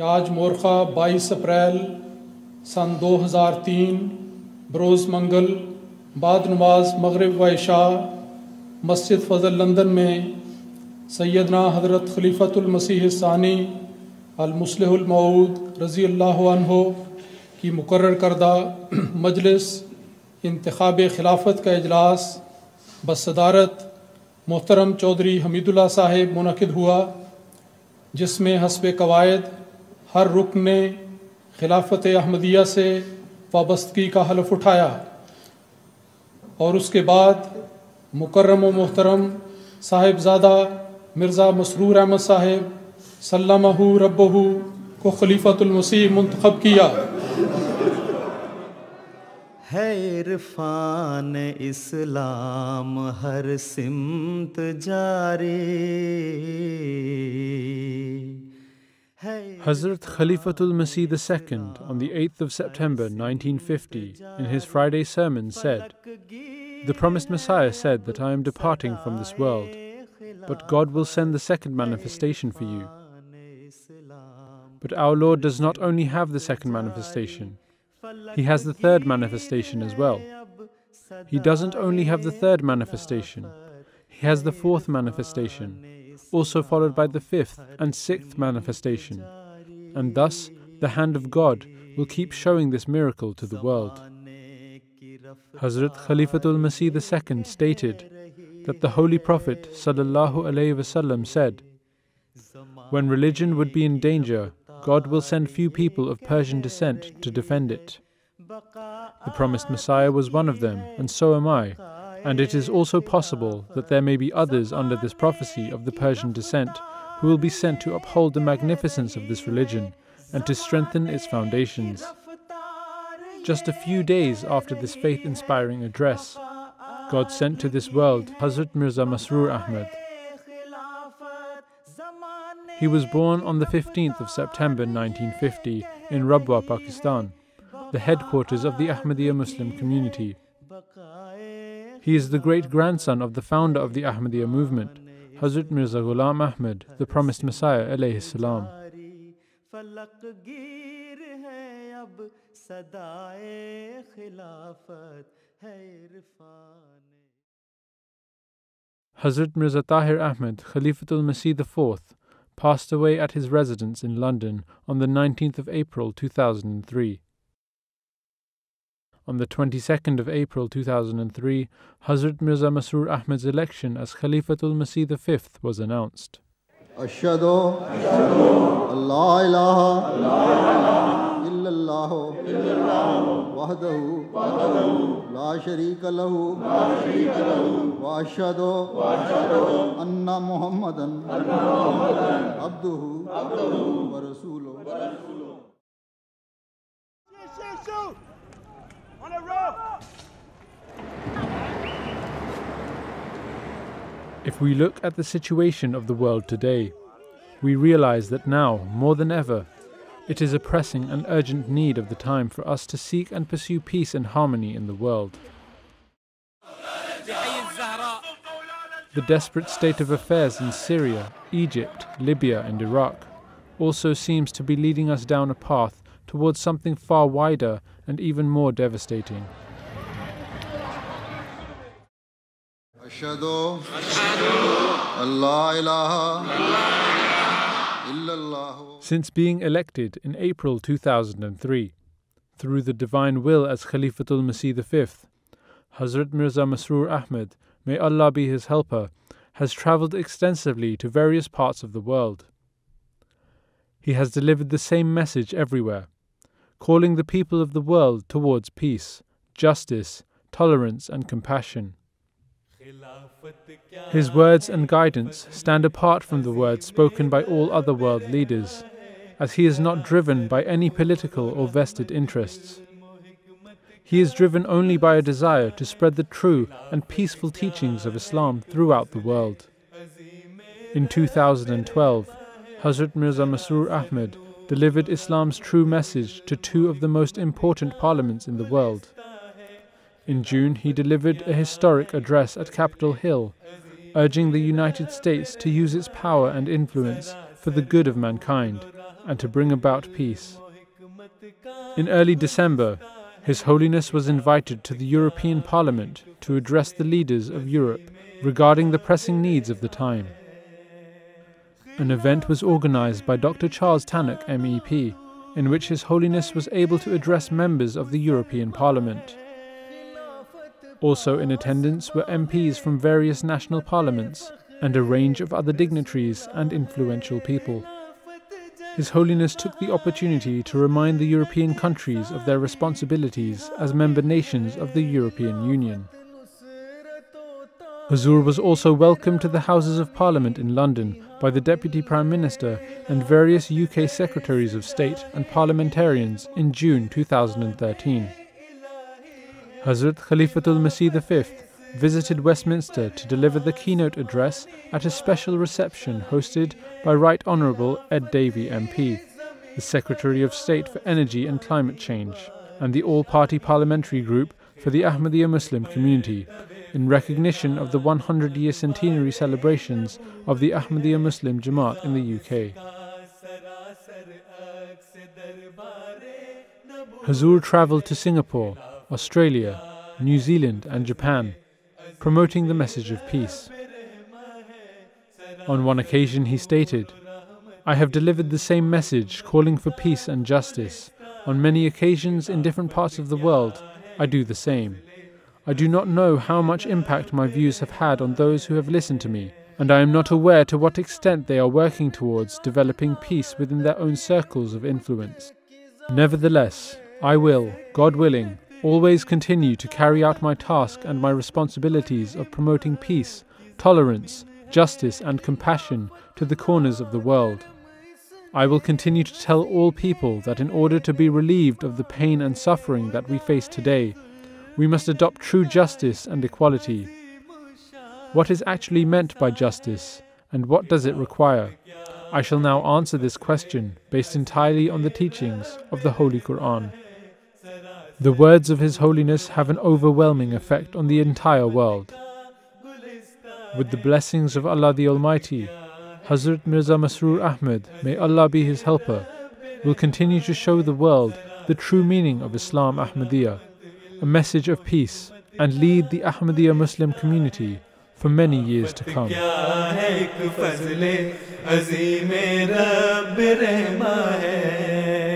कि आज मोरखा 22 अप्रैल सन 2003 बरोज़ मंगल बाद नमाज मगरिब व इशा मस्जिद फ़ज़ल लंदन में सैयदना हज़रत खलीफतुल मसीह सानी अल मुस्लिहुल मऊद रज़ी अल्लाहु अन्हु की मुकर्रर करदा मजलिस इंतखाब खिलाफत का इजलास बसदारत मोहतरम चौधरी हमीदुल्लाह साहिब मुनक़िद हुआ, जिसमें हस्ब कवायद हर रुकन ने खिलाफत अहमदिया से वाबस्तगी का हलफ उठाया और उसके बाद मुकर्रम व मोहतरम साहिबजादा मिर्ज़ा मसरूर अहमद साहिब सल्लमहु रब्बहु को खलीफतुल मसीह मुंतखब किया। है इरफान इस्लाम हर सिमत जारी। Hazrat Khalifatul Masih II on the 8th of September 1950 in his Friday sermon said, "The promised Messiah said that I am departing from this world, but God will send the second manifestation for you." But our Lord does not only have the second manifestation, He has the third manifestation as well. He doesn't only have the third manifestation, He has the fourth manifestation, also followed by the fifth and sixth manifestation. And thus, the hand of God will keep showing this miracle to the world. Hazrat Khalifatul Masih II stated that the Holy Prophet ﷺ said, "When religion would be in danger, God will send few people of Persian descent to defend it." The promised Messiah was one of them, and so am I, and it is also possible that there may be others under this prophecy of the Persian descent who will be sent to uphold the magnificence of this religion and to strengthen its foundations. Just a few days after this faith-inspiring address, God sent to this world Hazrat Mirza Masroor Ahmad. He was born on the 15th of September 1950 in Rabwa, Pakistan, the headquarters of the Ahmadiyya Muslim community. He is the great-grandson of the founder of the Ahmadiyya movement, Hazrat Mirza Ghulam Ahmad, the promised Messiah alayhi salam. Hazrat Mirza Tahir Ahmad, Khalifatul Masih IV, passed away at his residence in London on the 19th of April 2003. On the 22nd of April 2003, Hazrat Mirza Masroor Ahmad's election as Khalifatul Masih V was announced. Ashhadu an la ilaha illallah wahdahu la sharika lahu wa ashhadu anna Muhammadan abduhu wa rasuluhu. If we look at the situation of the world today, we realize that now, more than ever, it is a pressing and urgent need of the time for us to seek and pursue peace and harmony in the world. The desperate state of affairs in Syria, Egypt, Libya and Iraq also seems to be leading us down a path towards something far wider and even more devastating. Ashhadu an la ilaha illallah. Since being elected in April 2003, through the divine will as Khalifatul Masih V, Hazrat Mirza Masroor Ahmad, may Allah be his helper, has travelled extensively to various parts of the world. He has delivered the same message everywhere, calling the people of the world towards peace, justice, tolerance and compassion. His words and guidance stand apart from the words spoken by all other world leaders, as he is not driven by any political or vested interests. He is driven only by a desire to spread the true and peaceful teachings of Islam throughout the world. In 2012, Hazrat Mirza Masroor Ahmad delivered Islam's true message to two of the most important parliaments in the world. In June, he delivered a historic address at Capitol Hill, urging the United States to use its power and influence for the good of mankind and to bring about peace. In early December, His Holiness was invited to the European Parliament to address the leaders of Europe regarding the pressing needs of the time. An event was organized by Dr. Charles Tannock, MEP, in which His Holiness was able to address members of the European Parliament. Also in attendance were MPs from various national parliaments and a range of other dignitaries and influential people. His Holiness took the opportunity to remind the European countries of their responsibilities as member nations of the European Union. Huzur was also welcomed to the Houses of Parliament in London by the Deputy Prime Minister and various UK Secretaries of State and parliamentarians in June 2013. Hazrat Khalifatul Masih V visited Westminster to deliver the keynote address at a special reception hosted by Right Honourable Ed Davey MP, the Secretary of State for Energy and Climate Change, and the all-party parliamentary group for the Ahmadiyya Muslim community, in recognition of the 100-year centenary celebrations of the Ahmadiyya Muslim Jamaat in the UK. Huzur travelled to Singapore, Australia, New Zealand and Japan, promoting the message of peace. On one occasion he stated, "I have delivered the same message calling for peace and justice. On many occasions in different parts of the world, I do the same. I do not know how much impact my views have had on those who have listened to me, and I am not aware to what extent they are working towards developing peace within their own circles of influence. Nevertheless, I will, God willing, always continue to carry out my task and my responsibilities of promoting peace, tolerance, justice and compassion to the corners of the world. I will continue to tell all people that in order to be relieved of the pain and suffering that we face today, we must adopt true justice and equality. What is actually meant by justice, and what does it require? I shall now answer this question based entirely on the teachings of the Holy Quran. The words of His Holiness have an overwhelming effect on the entire world. With the blessings of Allah the Almighty, Hazrat Mirza Masroor Ahmad, may Allah be his helper, will continue to show the world the true meaning of Islam Ahmadiyya, a message of peace, and lead the Ahmadiyya Muslim community for many years to come. अज़ीम रब रहमा है।